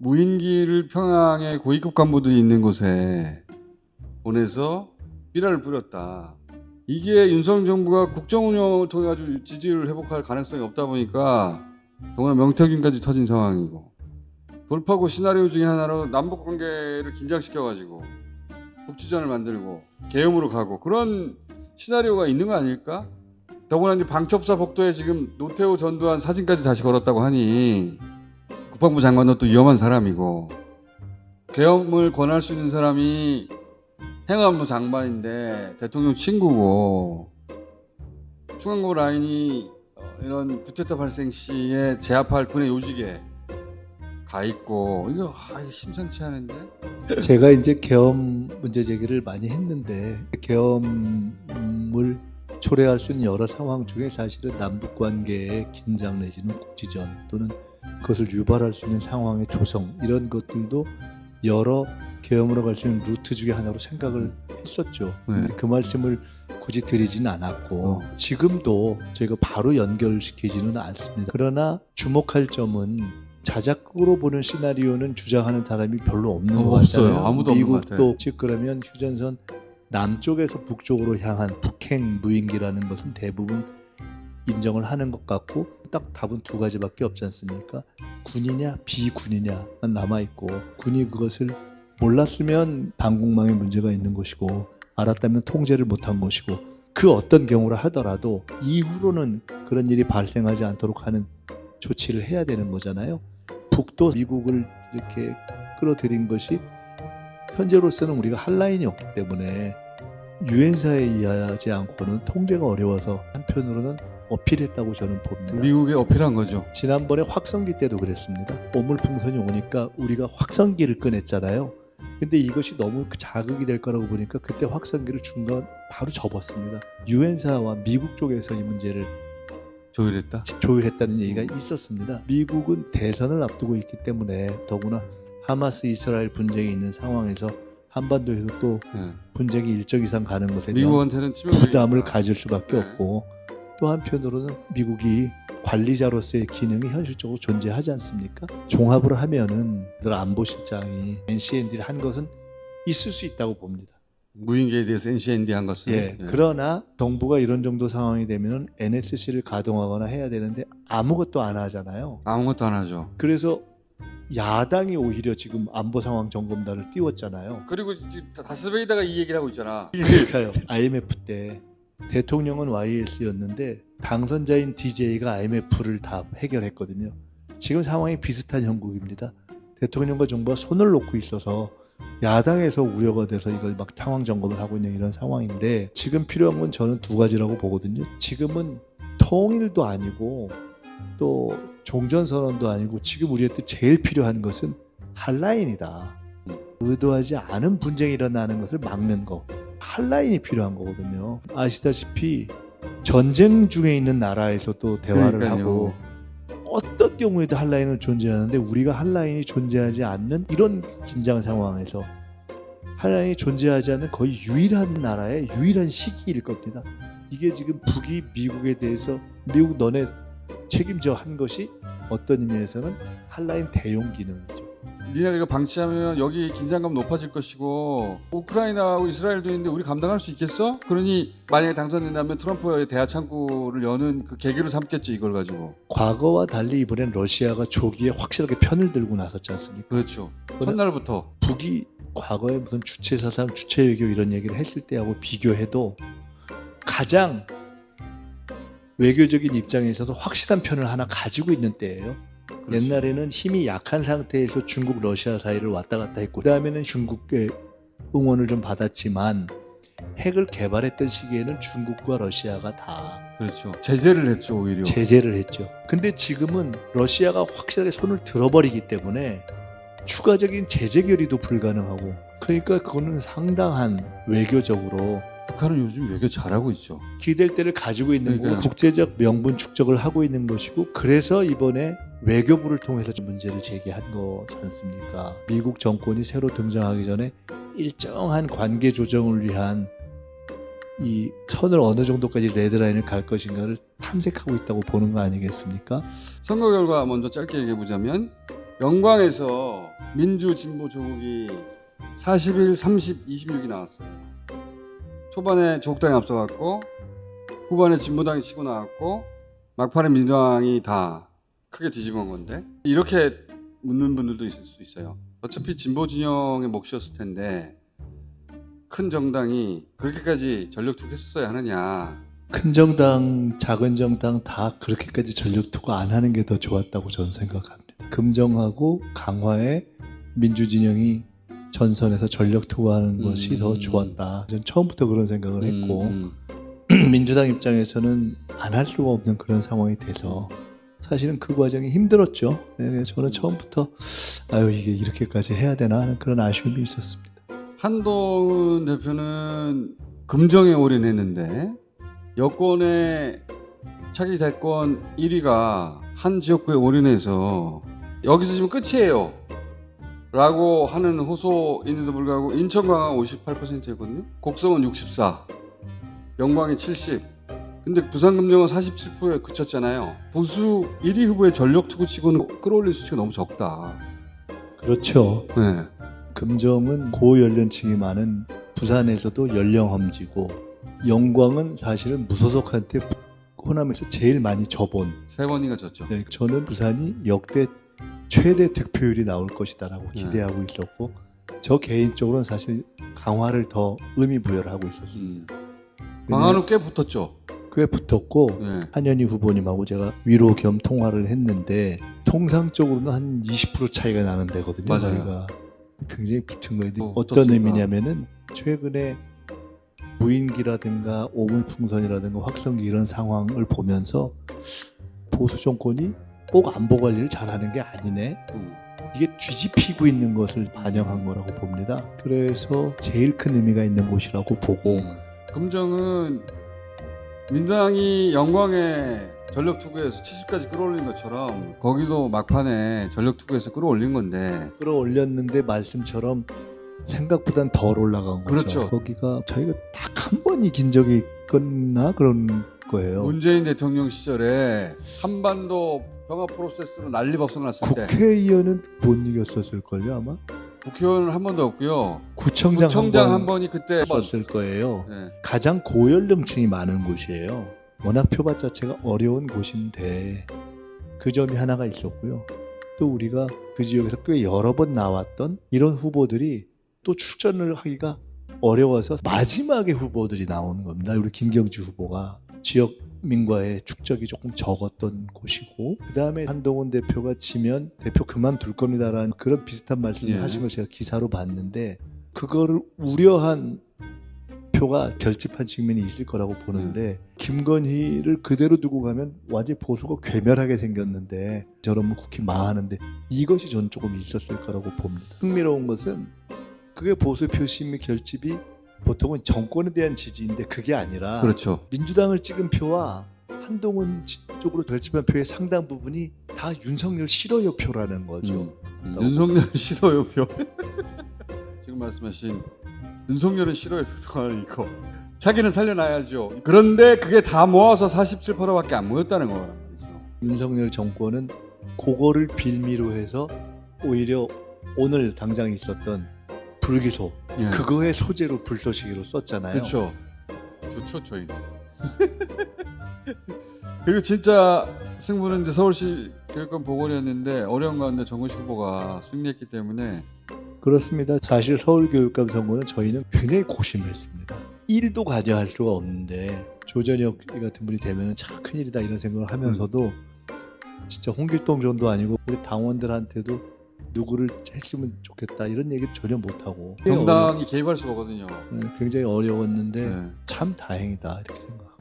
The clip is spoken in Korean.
무인기를 평양의 고위급 간부들이 있는 곳에 보내서 삐라를 뿌렸다. 이게 윤석열 정부가 국정운영을 통해 가지고 지지율을 회복할 가능성이 없다 보니까 더구나 명태균까지 터진 상황이고, 돌파구 시나리오 중에 하나로 남북 관계를 긴장시켜가지고 국지전을 만들고 계엄으로 가고 그런 시나리오가 있는 거 아닐까? 더구나 이제 방첩사 복도에 지금 노태우 전두환 사진까지 다시 걸었다고 하니 국방부 장관도 또 위험한 사람이고, 계엄을 권할 수 있는 사람이 행안부 장관인데 대통령 친구고, 중앙고 라인이 이런 쿠데타 발생 시에 제압할 군의 요직에 가 있고, 이거 심상치 않은데. 제가 이제 계엄 문제 제기를 많이 했는데, 계엄을 초래할 수 있는 여러 상황 중에 사실은 남북 관계의 긴장 내지는 국지전 또는 그것을 유발할 수 있는 상황의 조성, 이런 것들도 여러 계엄으로 갈 수 있는 루트 중에 하나로 생각을 했었죠. 네. 그 말씀을 굳이 드리진 않았고 지금도 저희가 바로 연결시키지는 않습니다. 그러나 주목할 점은 자작극으로 보는 시나리오는 주장하는 사람이 별로 없는 것 없어요. 같아요. 아무도 없는 것 같아요. 미국도 즉 그러면 휴전선 남쪽에서 북쪽으로 향한 북행 무인기라는 것은 대부분 인정을 하는 것 같고, 딱 답은 두 가지밖에 없지 않습니까? 군이냐 비군이냐만 남아있고, 군이 그것을 몰랐으면 방공망에 문제가 있는 것이고 알았다면 통제를 못한 것이고, 그 어떤 경우라 하더라도 이후로는 그런 일이 발생하지 않도록 하는 조치를 해야 되는 거잖아요. 북도 미국을 이렇게 끌어들인 것이 현재로서는 우리가 할 라인이 없기 때문에 유엔사에 의하지 않고는 통제가 어려워서 한편으로는 어필했다고 저는 봅니다. 미국에 어필한 거죠. 지난번에 확성기 때도 그랬습니다. 오물풍선이 오니까 우리가 확성기를 꺼냈잖아요. 근데 이것이 너무 자극이 될 거라고 보니까 그때 확성기를 중간 바로 접었습니다. 유엔사와 미국 쪽에서 이 문제를 조율했다는 얘기가 있었습니다. 미국은 대선을 앞두고 있기 때문에, 더구나 하마스 이스라엘 분쟁이 있는 상황에서 한반도에서 또 분쟁이 일정 이상 가는 것에 대한 미국한테는 부담을 가질 수밖에 없고, 또 한편으로는 미국이 관리자로서의 기능이 현실적으로 존재하지 않습니까? 종합을 하면은 안보실장이 NCND를 한 것은 있을 수 있다고 봅니다. 무인기에 대해서 NCND 한 것은. 예. 그러나 정부가 이런 정도 상황이 되면은 NSC를 가동하거나 해야 되는데 아무것도 안 하잖아요. 아무것도 안 하죠. 그래서 야당이 오히려 지금 안보 상황 점검단을 띄웠잖아요. 그리고 다스베이다가 이 얘기를 하고 있잖아. 그러니까요. IMF 때 대통령은 YS였는데 당선자인 DJ가 IMF를 다 해결했거든요. 지금 상황이 비슷한 형국입니다. 대통령과 정부가 손을 놓고 있어서 야당에서 우려가 돼서 이걸 막 상황 점검을 하고 있는 이런 상황인데, 지금 필요한 건 저는 두 가지라고 보거든요. 지금은 통일도 아니고 또 종전선언도 아니고, 지금 우리한테 제일 필요한 것은 한라인이다. 의도하지 않은 분쟁이 일어나는 것을 막는 거, 한라인이 필요한 거거든요. 아시다시피 전쟁 중에 있는 나라에서도 대화를 그러니까요. 하고 어떤 경우에도 한라인은 존재하는데, 우리가 한라인이 존재하지 않는 이런 긴장 상황에서 한라인이 존재하지 않는 거의 유일한 나라의 유일한 시기일 겁니다. 이게 지금 북이 미국에 대해서 미국 너네 책임져 한 것이 어떤 의미에서는 한라인 대용 기능이죠. 니네가 이거 방치하면 여기 긴장감 높아질 것이고, 우크라이나하고 이스라엘도 있는데 우리 감당할 수 있겠어? 그러니 만약에 당선된다면 트럼프의 대화 창구를 여는 그 계기로 삼겠죠, 이걸 가지고. 과거와 달리 이번엔 러시아가 조기에 확실하게 편을 들고 나섰지 않습니까? 그렇죠. 첫날부터. 북이 과거에 무슨 주체 사상, 주체 외교 이런 얘기를 했을 때하고 비교해도 가장 외교적인 입장에 있어서 확실한 편을 하나 가지고 있는 때예요. 그렇죠. 옛날에는 힘이 약한 상태에서 중국, 러시아 사이를 왔다 갔다 했고, 그 다음에는 중국의 응원을 좀 받았지만, 핵을 개발했던 시기에는 중국과 러시아가 다 그렇죠. 제재를 했죠, 오히려. 제재를 했죠. 근데 지금은 러시아가 확실하게 손을 들어버리기 때문에 추가적인 제재 결의도 불가능하고, 그러니까 그거는 상당한 외교적으로 북한은 요즘 외교 잘하고 있죠. 기댈 때를 가지고 있는 거고, 그러니까요. 국제적 명분 축적을 하고 있는 것이고, 그래서 이번에 외교부를 통해서 문제를 제기한 거지 않습니까? 미국 정권이 새로 등장하기 전에 일정한 관계 조정을 위한 이 선을 어느 정도까지 레드라인을 갈 것인가를 탐색하고 있다고 보는 거 아니겠습니까? 선거 결과 먼저 짧게 얘기해보자면 영광에서 민주 진보 조국이 41, 30, 26이 나왔어요. 초반에 조국당이 앞서갔고 후반에 진보당이 치고 나왔고 막판에 민주당이 다 크게 뒤집은 건데, 이렇게 묻는 분들도 있을 수 있어요. 어차피 진보 진영의 몫이었을 텐데 큰 정당이 그렇게까지 전력 투구했어야 하느냐. 큰 정당, 작은 정당 다 그렇게까지 전력 투구 안 하는 게 더 좋았다고 저는 생각합니다. 금정하고 강화에 민주진영이 전선에서 전력 투구하는 것이 더 좋았다. 저는 처음부터 그런 생각을 했고 민주당 입장에서는 안 할 수가 없는 그런 상황이 돼서 사실은 그 과정이 힘들었죠. 네, 저는 처음부터 이게 이렇게까지 해야 되나 하는 그런 아쉬움이 있었습니다. 한동훈 대표는 금정에 올인했는데 여권의 차기 대권 1위가 한 지역구에 올인해서 여기서 지금 끝이에요 라고 하는 호소인데도 불구하고 인천 강화 58%였거든요. 곡성은 64, 영광이 70. 근데 부산 금정은 47%에 그쳤잖아요. 보수 1위 후보의 전력 투구 치고는 끌어올릴 수치가 너무 적다. 그렇죠. 네. 금정은 고연령층이 많은 부산에서도 연령험지고 영광은 사실은 무소속한테 호남에서 제일 많이 져본 3번인가 졌죠. 네, 저는 부산이 역대 최대 득표율이 나올 것이다라고 기대하고 있었고 저 개인적으로는 사실 강화를 더 의미 부여를 하고 있었습니다. 강화는 꽤 붙었죠. 꽤 붙었고 한현희 후보님하고 제가 위로 겸 통화를 했는데 통상적으로는 한 20% 차이가 나는 데거든요. 맞아요. 저희가 굉장히 붙은 거예요. 어떤 어떻습니까? 의미냐면은 최근에 무인기라든가 오물풍선이라든가 확성기 이런 상황을 보면서 보수 정권이 꼭 안보 관리를 잘하는 게 아니네. 이게 뒤집히고 있는 것을 반영한 거라고 봅니다. 그래서 제일 큰 의미가 있는 곳이라고 보고 금정은 민주당이 영광에 전력 투구해서 70까지 끌어올린 것처럼 거기도 막판에 전력 투구해서 끌어올린 건데 끌어올렸는데 말씀처럼 생각보단 덜 올라간 거죠. 그렇죠. 거기가 저희가 딱 한 번 이긴 적이 있거나 그런 거예요. 문재인 대통령 시절에 한반도 평화 프로세스로 난리 법석났을 때 국회의원은 못 이겼었을걸요 아마? 국회의원은 한 번도 없고요. 구청장 한 번이 그때 있었을 거예요. 네. 가장 고연령층이 많은 곳이에요. 워낙 표밭 자체가 어려운 곳인데 그 점이 하나가 있었고요. 또 우리가 그 지역에서 꽤 여러 번 나왔던 이런 후보들이 또 출전을 하기가 어려워서 마지막에 후보들이 나오는 겁니다. 우리 김경주 후보가 지역민과의 축적이 조금 적었던 곳이고 그 다음에 한동훈 대표가 지면 대표 그만둘 겁니다라는 그런 비슷한 말씀을 하신 걸 제가 기사로 봤는데 그거를 우려한 표가 결집한 측면이 있을 거라고 보는데 김건희를 그대로 두고 가면 완전히 보수가 괴멸하게 생겼는데 저러면 국회 망하는데 이것이 저는 조금 있었을 거라고 봅니다. 흥미로운 것은 그게 보수 표심의 결집이 보통은 정권에 대한 지지인데 그게 아니라 그렇죠. 민주당을 찍은 표와 한동훈 쪽으로 결집한 표의 상당 부분이 다 윤석열 싫어요 표라는 거죠. 윤석열 싫어요 표. 지금 말씀하신 윤석열은 싫어요 표가 아니고 자기는 살려놔야죠. 그런데 그게 다 모아서 47%밖에 안 모였다는 거란 말이죠. 윤석열 정권은 그거를 빌미로 해서 오히려 오늘 당장 있었던 불기소 그거의 소재로 불쏘시개로 썼잖아요. 그렇죠. 좋죠 저희는. 그리고 진짜 승부는 이제 서울시 교육감 보궐이었는데 어려운 가운데 정우식 후보가 승리했기 때문에 그렇습니다. 사실 서울교육감 선거는 저희는 굉장히 고심했습니다. 1도 관여할 수가 없는데 조전혁 같은 분이 되면 참 큰일이다 이런 생각을 하면서도 진짜 홍길동 정도 아니고 우리 당원들한테도 누구를 했으면 좋겠다 이런 얘기 전혀 못하고 정당이 개입할 수가 없거든요. 굉장히 어려웠는데 참 다행이다 이렇게 생각합니다.